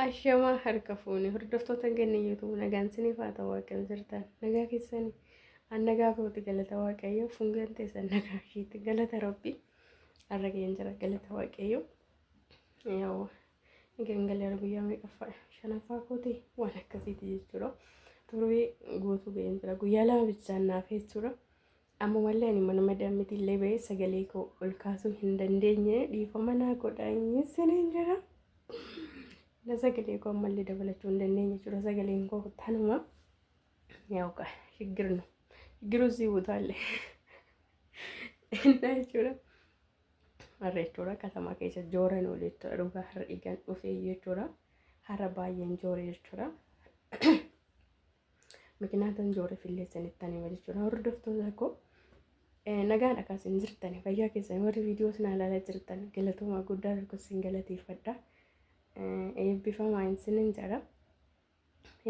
Ashamaa harka fuuni hordoftoota ganneeyyitu nagaan siniif haa ta'u waaqan jirtan nagaa keessanii nagaa kooti galata waaqayyoo fungaan teessan nagaa ishiitti galata rabbi har'a ga'een jira galata waaqayyoo yoo gangalee guyyaa meeqaffaa shanaffaa kooti waan akkasiiti jechuudha turbii guutuu ga'een jira guyyaa lama bichaan naaf jechuudha amma wallee ani mana madaamiti illee ba'ee sagalee koo ol kaasuu hin dandeenye dhiifama naa godhaanii siniin jira. ለሰገሌ እኮ ማለ ደበለችው እንደነኝ ጭሮ ሰገሌ እንኳ ታንማ ያውቃ ችግር ነው ችግሩ እዚህ ቦታ አለ እና ጭሮ አሬቶራ ከተማ ከይሰ ጆረ ነው ለቶ ሩጋ ሀርኢጋን ኡፌ የቶራ ሀረባየን ጆረ የቶራ ምክንያቱም ጆረ ፍሌሰን ይታኔ ወልቾራ ወርዶፍቶ ዘኮ ነጋን አካስን ዝርተኔ ፈያ ከሰ ወር ቪዲዮስ ናላላ ዝርተኔ ገለቶማ ጉዳር ኮ ሲንገለት ይፈዳ eebbifamaa isinin jedha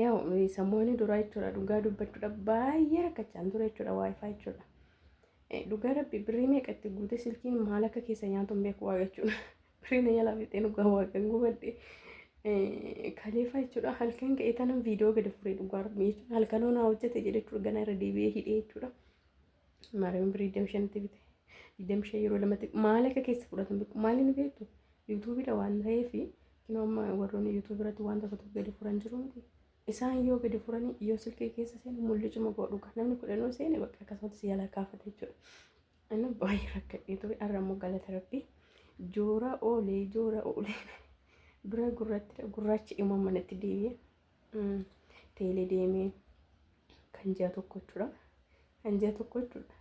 yaa'u samoonni duraa jechuudha dhugaa dubbachuudha baay'ee rakkachaan ture jechuudha waayifaa jechuudha dhugaa rabbi birrii meeqatti guute silkiin maal akka keessa nyaatu hin beeku waa jechuudha birrii yaalaa fixee dhugaa waaqan gubadhe kaleefaa jechuudha halkan ka'ee tanan viidiyoo gadi furee dhugaa rabbi jechuudha halkanoo naa hojjete jedhe jechuudha ganaa irra deebi'ee hidhee jechuudha maariin birrii deemshanitti bite deemshee yeroo lamatti maal akka keessa fudhatan beeku maaliin beektu yuutuubiidha waan ta'eefi Kinoma warroonni YouTube irratti waan tokko gadi furan jiru miti. Isaan yoo gadi furanii yoo silkee keessa seenu mul'icuma godhu kan namni kudhanoo seene bakka akkasumas yaala kaafate jechuudha. Inni baay'ee rakkadhee ture arramoo galata rabbii joora oolee dura gurraachi immoo manatti deebi'ee teelee deemee kan ji'a tokko jechuudha. Kan ji'a tokko jechuudha.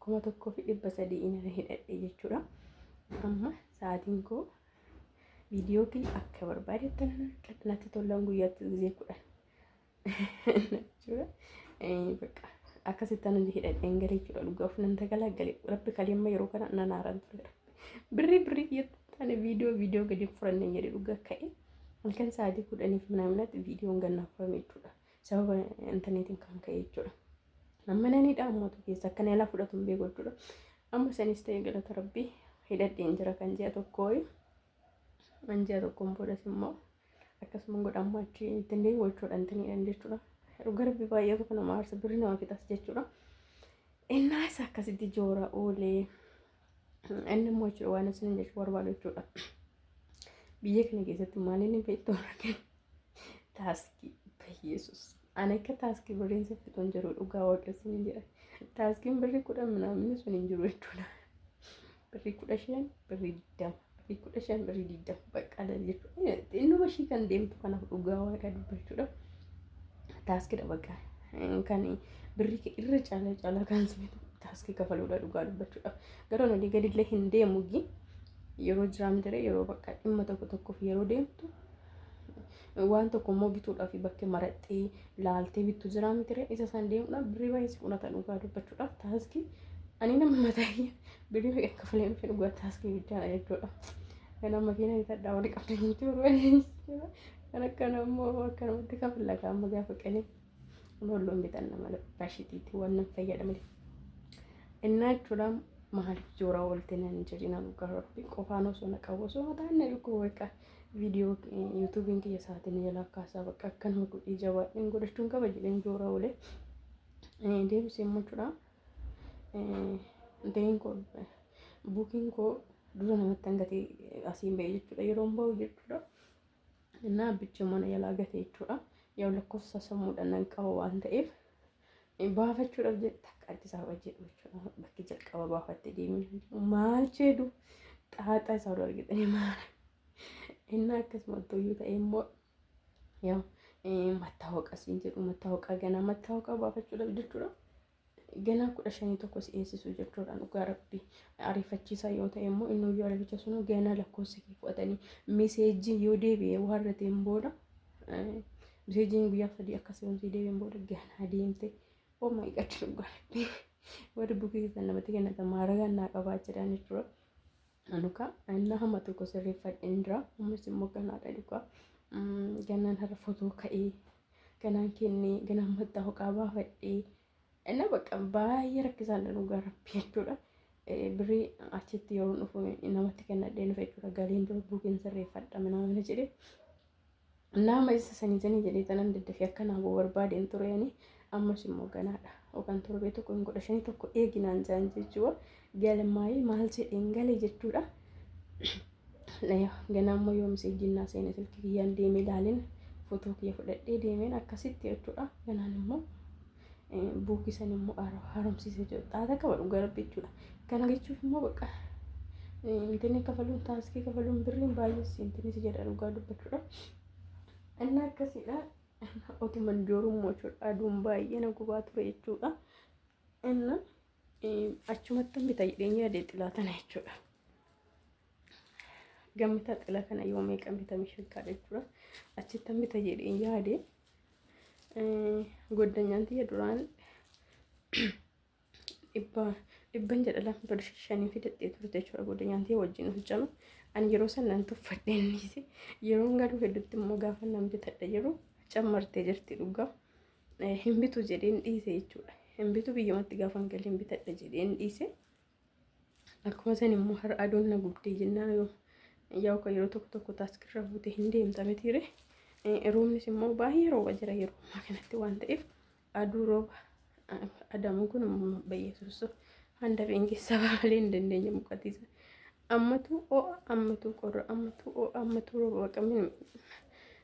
1,300 ina hidhadhee jechuudha. Amma sa'aatiin koo ቪዲዮ ግን አከበር ባይደተና ቀጥናት ተወላን ጉያት ጊዜ ኩዳ ነጭራ በቃ አከሰታን እንጂ ሄደ እንገሪ ይችላል ጋፍን እንተገላገለ ረብ ከለማ ይሮ ከና እናናራን ትረ ብሪ የታነ ቪዲዮ ገዲ ፍረን እንገሪ ዱጋ ከይ አልከን ሳዲ ኩዳኒ ምናምናት ቪዲዮን ገና ፍረም ይችላ ሰበብ ኢንተርኔትን ካን ከይ ይችላ አመነኒ ዳሞቱ ከሰ ከነ ያላ ፍዳቱን ቤጎቹ አሙ ሰኒስተ የገለ ተረቢ ሄደ እንጀራ ከንጂያ ተኮይ Anjaa tokkoon boodas immoo akkasuma godhamu achi ittiin gochuudha intiniidhaan jechuudha. Garbi baay'eetu kana maarsa birri nama fixas jechuudha. Innaas akkasitti joora oolee inni immoo jechuudha waan isin jechuu barbaadu jechuudha. Biyya kana keessatti maaliin beektu taaskii Yesus. Ani akka taaskii birriin siffituun jiru dhugaa waaqessin jedha. Taaskiin birri 10 minaamin sun hin jiru jechuudha. Birri 15 birri 20. Ikut shan beri didam bakal jechuudha. Inni bashii kan deemtu kanaaf dhugaa waaqa dubbachuudha. Taaskii dha bakka kan birrii irra caala kan sibitu taaskii kafaluudha dhugaa dubbachuudha. Garuu nuti gadi illee hin deemu gi yeroo jiraam jire yeroo bakka dhimma tokkoof yeroo deemtu waan tokko immoo bituudhaaf bakka maraxxee laaltee bittu jiraam jire isa san deemuudha birrii baay'ee siqunata dhugaa dubbachuudha. Taaskii ani nama mataayya birrii meeqa kafaleen fi dhugaa taaskii biddaadha jechuudha. Kana makiina bitadhaa wali qabdanii jiru. Kan akkanammoo akkanumatti kafala qaama gaafa qanii lolloon bitanna malee baashitiitti waan nan fayyadamne. Innaa jechuudha maaliif joora oolte nan jedhina dhugaa rabbi qofaan osoo na qabu osoo mataan na dhukku bakka viidiyoo yuutuubiin kiyya isaatiin jala akkaasaa bakka akkanuma godhii jabaadhaan godhachuun qaba jedheen joora oole. Deebisee immoo jechuudha deebiin koo buukiin koo dura namatti hangatee asiin ba'e jechuudha yeroo bahu jechuudha. Innaa abbicha mana yaalaa gatee jechuudha. Yoo lakkoofsa sammuudhaan nan qaba waan ta'eef baafachuudhaaf jedhe takka addisaa hojjedhu jechuudha. Bakki jalqaba baafattee deemee maal jedhu xaaxaa isaa wal argitanii maal innaa akkasuma tooyyuu ta'e immoo yoo mattaawaqaa siin jedhu mattaawaqaa ganaa mattaawaqaa baafachuudhaaf jechuudha. Ganaa 15 tokko si eessisu jechuudha dhugaa rabbi ariifachiisaa yoo ta'e immoo inni yoo ariifachiisa sun ganaa lakkoofsa kee fudhatanii meeseejii yoo deebi'ee warrateen booda meeseejiin guyyaa 3 akkasumatti deebi'een booda ganaa deemte oh my god dhugaa rabbi warri bukii kan namatti kennatan maaragaan naa qabaa jedhan jechuudha. Anuka anna hamma tokko sirreeffadheen jira ammas immoo ganaadha dhugaa ganaan har'a footoo ka'ee ganaan kennee ganaan mattaawaqaa baafadhee Ena bakka baay'ee rakkisaan dhugaa rabbi jechuudha. Birrii achitti yeroo dhufu namatti kennadhee dhufe jechuudha. Galiin dura buukiin sirreeffadha mana jedhe nama isa sanii jedhee tanan daddafee akkanaa boo barbaadeen tureeni ammas immoo ganaadha yookaan torbee tokko hin godha shanii tokko eeginaan jaan jechuudha galmaa'ee maal jedheen galee jechuudha. Ganaa ammoo yoo miseejinnaa seenaa silkii kiyyaan deemee ilaalin footoo kiyya fudhadhee deemeen akkasitti jechuudha. Ganaan immoo buukisan immoo haaromsiisee jiru xaata qaba dhugaa rabbi jechuudha. Kana jechuuf immoo bakka intinni kafaluun taaskii kafaluun birriin baay'ees intinni si jedha dhugaa dubbachuudha. Inni akkasiidha. Otuma joorummoo jechuudha. Aduun baay'ee na gubaa ture jechuudha. Inni achumatti bita jedheenyaa yaadee xilaa tana jechuudha. Gamtaa xila kana yoo meeqan bitame shaggaadha jechuudha. Achitti bita jedheen yaadee goddanyaan tiyya duraan dhibban jedha lama bira shanii fidadhee turte jechuudha. Goddanyaan tiyya wajjin hojjanu ani yeroo sanaan tuffadheenniisi yeroo gaduu hedduutti immoo gaafa nam bitadha yeroo cammartee jirti dhugaa hin bitu jedheen dhiise jechuudha. Hin bitu biyyumatti gaafa galeen bitadha jedheen dhiise. Akkuma san immoo har aduun na gubdee jennaan yoo ka yeroo tokko taaskirra buute hin deemtame tiire. Roobnis immoo baay'ee rooba jira yeroo ammaa kanatti waan ta'eef aduu rooba adamu kun bayyeessuus handa beengeessaa malee hin dandeenye muqatiisa. Ammatu qorra ammatu rooba qamin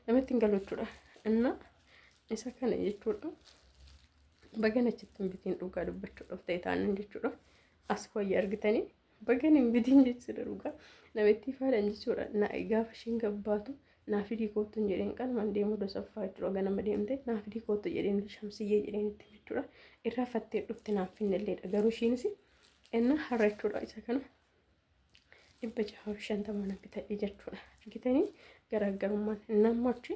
namatti hin galu jechuudha. Inna isa kana jechuudha. Bagan achitti bitiin dhugaa dubbachuudhaaf ta'e taanan jechuudha. As wayya argitanii bagan hin bitiin jechuudha dhugaa namatti faadhan jechuudha. Na gaafa ishiin gabbaatu naaf hidhii kootu jedheen qalmaan deemuu dosaffaa jechuudha. Ganama deemte naaf hidhii kootu jedheen shamsiyyee jedheen itti jechuudha. Irraa fattee dhufte naaf finnelleedha. Garuu ishiinis inna har'a jechuudha isa kana 150 bitadhe jechuudha. Argitanii garaagarummaan namoonni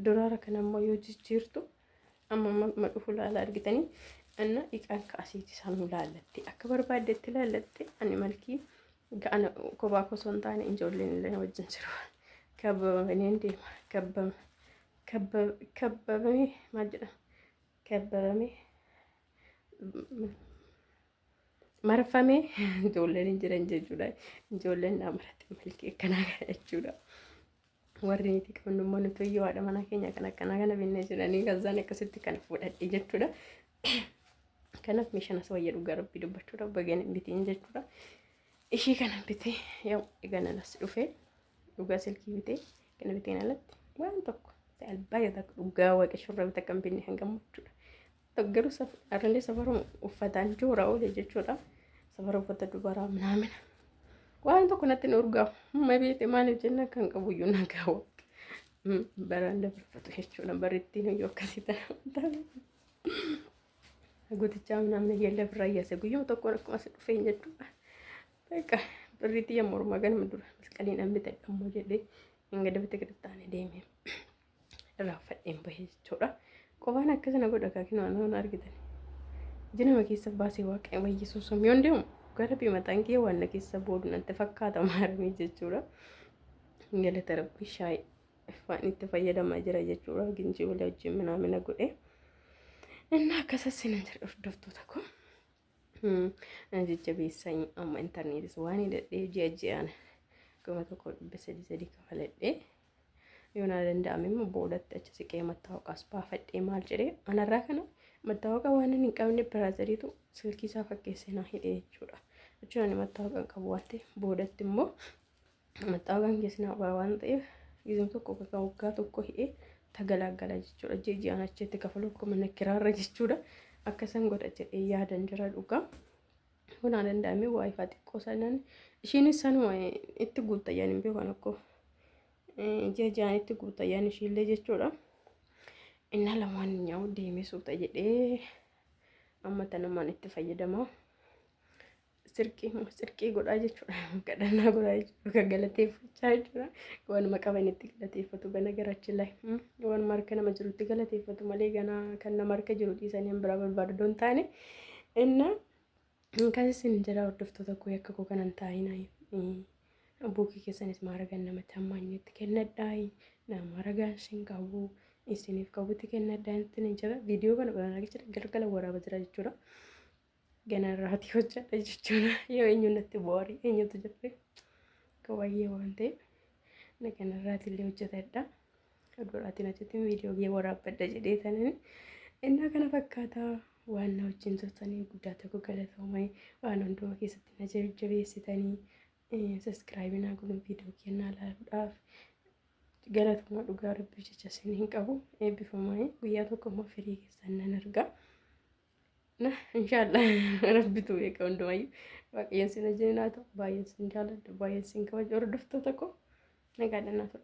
duraara kana ammoo yoo jijjiirtu amma dhufu laala argitanii anna iqaan kaasiiti sanuu laallatti akka barbaaddetti laallatte ani malkii ga'ana kophaa kosoo hin taane ijoolleen illee wajjin jiru. Kabbabamanii deema kabbabamee maal jedhama kabbabamee marfamee ijoolleen jiran jechuudha. Ijoolleen namarratti malkii akkanaa jechuudha. Warri niitii qabannummaa nuti iyyuu haadha mana keenya kan akkanaa kana binnee jiranii gazaan akkasitti kan fudhadhe jechuudha. Kanaaf meeshaan as wayya dhugaa rabbii dubbachuudha. Bagan bitiin jechuudha. Ishii kana bitee yoo eegana las dhufee dhugaa silkii bitee kana biteen alatti waan tokko baay'ee takka dhugaa waaqa shurraa bita kan binne hangam jechuudha. Garuu arrallee safara uffataan joora oole jechuudha. Safara uffata dubaraa naamina. Waan tokko natti hin urgaa. Mabeete maaliif jenna kan qabu iyyuu nagaa baraan dabarfatu jechuudha. Barittiin iyyuu akkasii ta'a. Gootichaa namni yeella birraa yaase guyyuma tokkoon akkuma as dhufee jechuudha. Beeka birriitti yemmuu ormaa ganama dura masqaliin namni ta'edhammoo jedhee hin gadabate gadattaane deemee irraa uffadheen bahee jechuudha. Qofaan akkasana godha kaakin waan argitan. Jinama keessa baasee waaqayyo wayyisuu somyoon deemu gara bimataan kee waan keessa boodu natti fakkaata maaramii jechuudha. Galata rabbii shaayii ifaan itti fayyadamaa jira jechuudha. Ginjii walii wajjin minaamina godhee. Inni akkasas sinan jira hordoftoota koo. Jajjabeessanii amma intarneetis waan hidhadhee ji'aan 1,300 kafaladhee yoo na danda'ame immoo boodatti achi siqee mattaawaqaas baafadhee maal jedhee anarraa kana mattaawaqa waan hin qabne biraazariitu silkii isaa fakkeessee na hidhee jechuudha. Jechuun mattaawaqaan qabu waan ta'eef boodatti immoo mattaawaqaan keessinaa waan ta'eef gizim tokko waggaa tokko hidhee tagalaagala jechuudha. Ji'aan achitti kafalu akkuma na kiraarra jechuudha. Akkasan godha jedhee yaadan jira dhugaa. Kun aan danda'ame waayifaa xiqqoo sanaan ishiinis sanuma itti guuttayyaan hin beekan akkoo ji'aan itti guuttayyaan ishiillee jechuudha. Inna lamaan nyaa'u deemee suuta jedhee amma tanamaan itti fayyadamaa. Sirqii godhaa jechuudha. Kadhannaa godhaa jechuudha. Galateeffachaa jechuudha. Waan qaban itti galateeffatu gana garachi lai. Waan marka nama jirutti galateeffatu malee gana kan nama marka jiru dhiisanii biraa barbaadu doon taane. Inna akkasiin jira hordoftoota koo akka koo kanan taa'inaa. Buukii keessanis maaragaan namatti hammaanyetti kennadhaa. Nama ragaan siin qabu isiniif qabutti kennadhaa inni jira. Viidiyoo kana banaa jechuudha. Galgala waraaba jira jechuudha. Ganarraati hojjedha jechuudha. Yoo eenyuun natti bu'aarii eenyutu jirre kawayyee waan ta'eef ganarraati illee hojjetadha. Oduudhaatiin achitti viidiyoo waraabadha jedhee tanani innaa kana fakkaata waan na wajjin turtanii guddaa tokko galatoomee waan hundumaa keessatti na jajjabeessitanii saskiraaybii naa godhuun viidiyoo kennaa laaluudhaaf galatoomaa dhugaa rabbii jecha isin hin qabu eebbifamaa guyyaa tokko immoo firii keessan nan argaa. Nah, insyaallah rabbitu beeka hundumayyuu waaqayyoon sin wajjin haa ta'u baay'een sin jaalladha baay'een sin kabaju hordoftoota koo nagaadhaan haa ta'u.